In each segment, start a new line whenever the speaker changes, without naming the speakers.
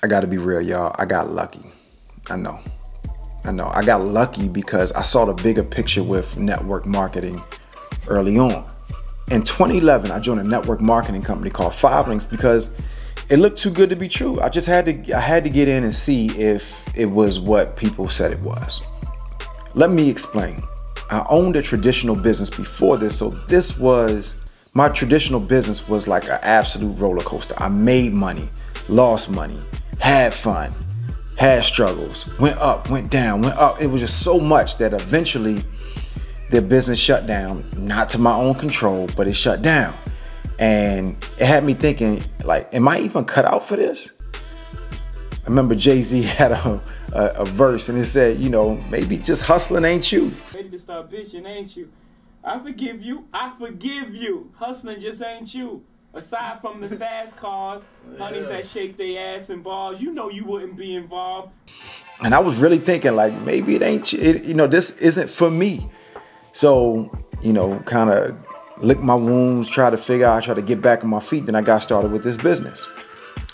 I gotta be real, y'all. I got lucky. I know. I got lucky because I saw the bigger picture with network marketing early on. In 2011, I joined a network marketing company called 5 Links because it looked too good to be true. I had to get in and see if it was what people said it was. Let me explain. I owned a traditional business before this, so my traditional business was like an absolute roller coaster. I made money, lost money, had fun, had struggles, went up, went down, went up. It was just so much that eventually the business shut down, not to my own control, but it shut down. And it had me thinking, like, am I even cut out for this? I remember Jay-Z had a verse and it said, you know, maybe just hustling ain't you.
Ready to start bitching, ain't you? I forgive you. I forgive you. Hustling just ain't you. Aside from the fast cars, honeys that shake their ass in bars, you know you wouldn't be involved.
And I was really thinking, like, maybe this isn't for me. So, you know, kind of lick my wounds, try to get back on my feet. Then I got started with this business.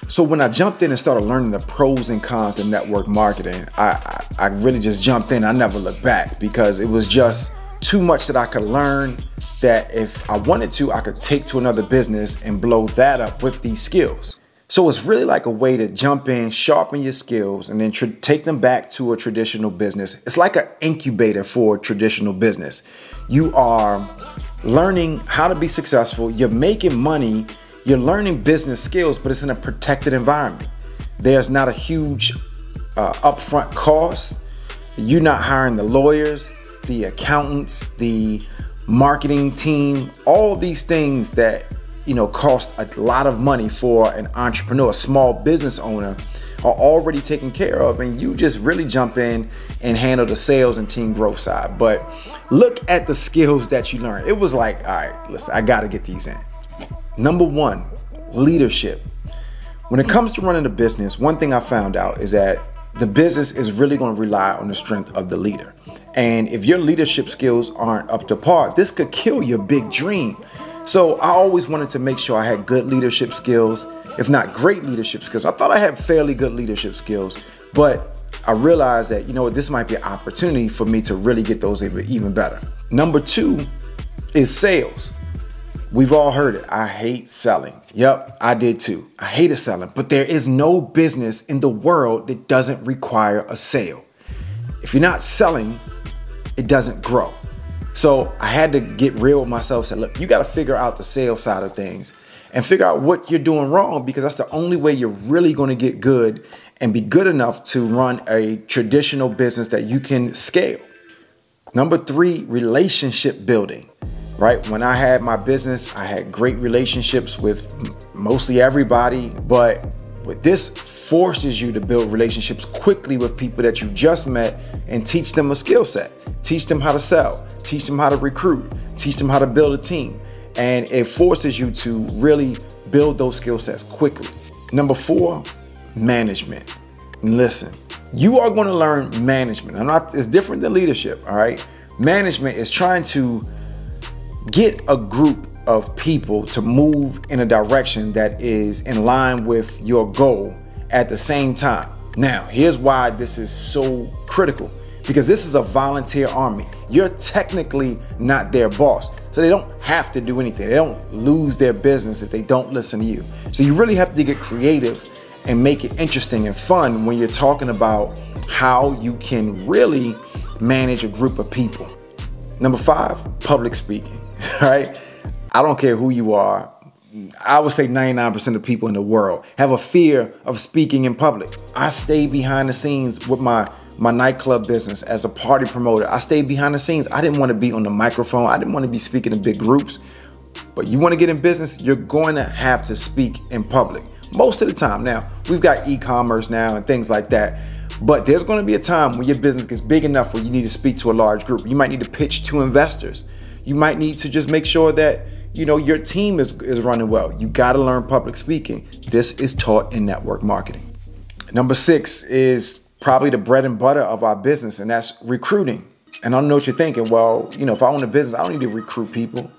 So when I jumped in and started learning the pros and cons of network marketing, I really just jumped in. I never looked back because it was just too much that I could learn that if I wanted to, I could take to another business and blow that up with these skills. So it's really like a way to jump in, sharpen your skills, and then take them back to a traditional business. It's like an incubator for a traditional business. You are learning how to be successful. You're making money. You're learning business skills, but it's in a protected environment. There's not a huge upfront cost. You're not hiring the lawyers, the accountants, the marketing team, all these things that, you know, cost a lot of money for an entrepreneur, a small business owner, are already taken care of, and you just really jump in and handle the sales and team growth side. But look at the skills that you learn. It was like, all right, listen, I got to get these in. Number one, leadership. When it comes to running a business, one thing I found out is that the business is really going to rely on the strength of the leader. And if your leadership skills aren't up to par, this could kill your big dream. So I always wanted to make sure I had good leadership skills, if not great leadership skills. I thought I had fairly good leadership skills, but I realized that, you know, this might be an opportunity for me to really get those even better. Number two is sales. We've all heard it. I hate selling. Yep, I did too. I hated selling, but there is no business in the world that doesn't require a sale. If you're not selling, it doesn't grow. So I had to get real with myself and say, look, you got to figure out the sales side of things and figure out what you're doing wrong, because that's the only way you're really going to get good and be good enough to run a traditional business that you can scale. Number three, relationship building. Right? When I had my business, I had great relationships with mostly everybody, but what this forces you to build relationships quickly with people that you just met and teach them a skill set, teach them how to sell, teach them how to recruit, teach them how to build a team. And it forces you to really build those skill sets quickly. Number four, management. Listen, you are going to learn management. It's different than leadership. All right. Management is trying to get a group of people to move in a direction that is in line with your goal at the same time. Now, here's why this is so critical, because this is a volunteer army. You're technically not their boss, so they don't have to do anything. They don't lose their business if they don't listen to you. So you really have to get creative and make it interesting and fun when you're talking about how you can really manage a group of people. Number five, public speaking. Right? I don't care who you are. I would say 99% of people in the world have a fear of speaking in public. I stayed behind the scenes with my nightclub business as a party promoter. I stayed behind the scenes. I didn't want to be on the microphone. I didn't want to be speaking in big groups. But you want to get in business, you're going to have to speak in public most of the time. Now, we've got e-commerce now and things like that. But there's going to be a time when your business gets big enough where you need to speak to a large group. You might need to pitch to investors. You might need to just make sure that, you know, your team is running well. You got to learn public speaking. This is taught in network marketing. Number six is probably the bread and butter of our business, and that's recruiting. And I know what you're thinking. Well, you know, if I own a business, I don't need to recruit people.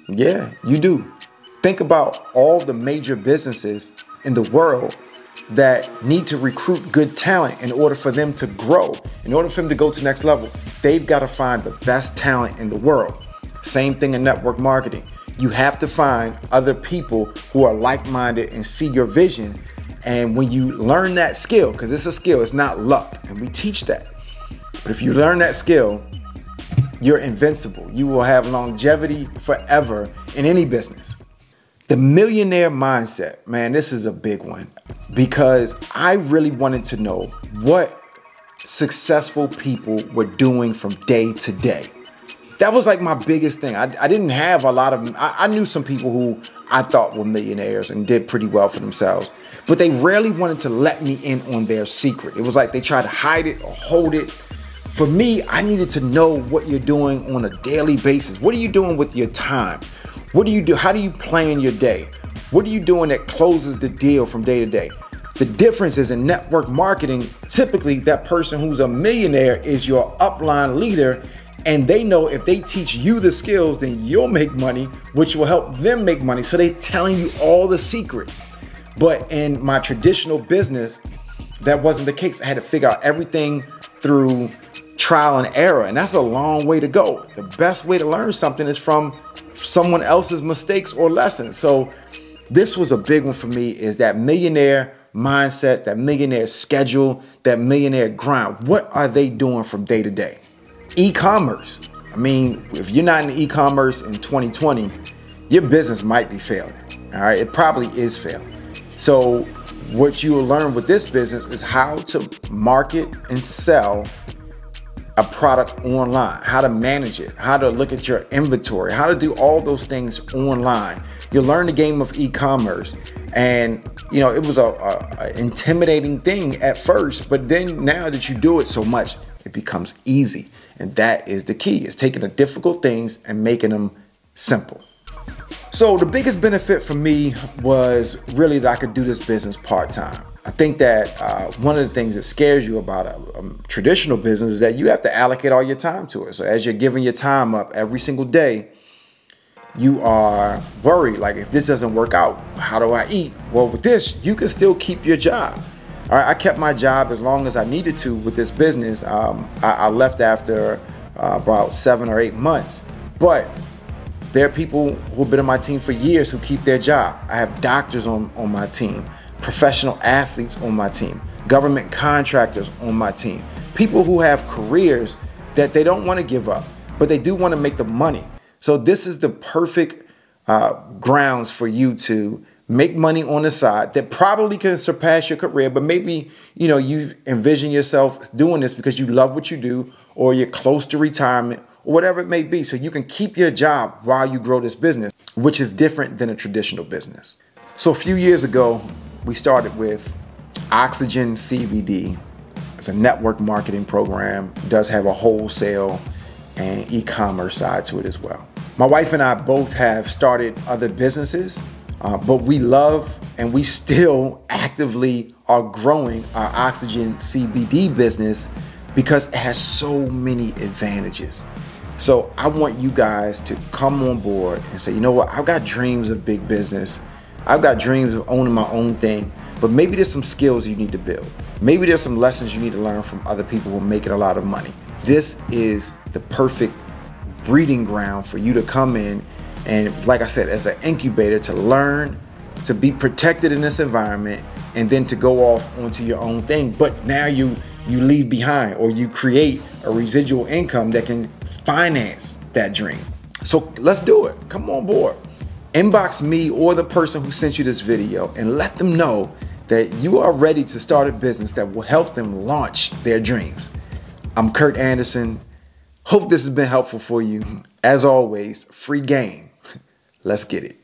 Yeah, you do. Think about all the major businesses in the world that need to recruit good talent in order for them to grow, in order for them to go to the next level. They've got to find the best talent in the world. Same thing in network marketing. You have to find other people who are like-minded and see your vision. And when you learn that skill, because it's a skill, it's not luck, and we teach that. But if you learn that skill, you're invincible. You will have longevity forever in any business. The millionaire mindset, man, this is a big one because I really wanted to know what successful people were doing from day to day. That was like my biggest thing. I didn't have a lot of, I knew some people who I thought were millionaires and did pretty well for themselves, but they rarely wanted to let me in on their secret. It was like they tried to hide it or hold it. For me, I needed to know what you're doing on a daily basis. What are you doing with your time? What do you do? How do you plan your day? What are you doing that closes the deal from day to day? The difference is in network marketing, typically that person who's a millionaire is your upline leader, and they know if they teach you the skills, then you'll make money, which will help them make money. So they're telling you all the secrets. But in my traditional business, that wasn't the case. I had to figure out everything through trial and error, and that's a long way to go. The best way to learn something is from someone else's mistakes or lessons. So this was a big one for me, is that millionaire mindset, that millionaire schedule, that millionaire grind. What are they doing from day to day? E-commerce. I mean, if you're not in e-commerce in 2020, your business might be failing. All right, it probably is failing. So what you will learn with this business is how to market and sell a product online, how to manage it, how to look at your inventory, how to do all those things online. You'll learn the game of e-commerce. And you know, it was a intimidating thing at first, but then now that you do it so much, it becomes easy. And that is the key, is taking the difficult things and making them simple. So the biggest benefit for me was really that I could do this business part-time. I think that one of the things that scares you about a traditional business is that you have to allocate all your time to it. So as you're giving your time up every single day, you are worried, like, if this doesn't work out, how do I eat? Well, with this, you can still keep your job. All right, I kept my job as long as I needed to with this business. I left after about 7 or 8 months, but there are people who've been on my team for years who keep their job. I have doctors on my team, professional athletes on my team, government contractors on my team, people who have careers that they don't want to give up, but they do want to make the money. So this is the perfect grounds for you to make money on the side that probably can surpass your career, but maybe, you know, you envision yourself doing this because you love what you do, or you're close to retirement, or whatever it may be. So you can keep your job while you grow this business, which is different than a traditional business. So a few years ago, we started with Oxygen CBD. It's a network marketing program. It does have a wholesale and e-commerce side to it as well. My wife and I both have started other businesses, but we love and we still actively are growing our Oxygen CBD business because it has so many advantages. So I want you guys to come on board and say, you know what, I've got dreams of big business. I've got dreams of owning my own thing, but maybe there's some skills you need to build. Maybe there's some lessons you need to learn from other people who are making a lot of money. This is the perfect breeding ground for you to come in and, like I said, as an incubator, to learn, to be protected in this environment, and then to go off onto your own thing. But now you leave behind, or you create a residual income that can finance that dream. So let's do it. Come on board. Inbox me or the person who sent you this video and let them know that you are ready to start a business that will help them launch their dreams. I'm Curt Anderson. Hope this has been helpful for you. As always, free game. Let's get it.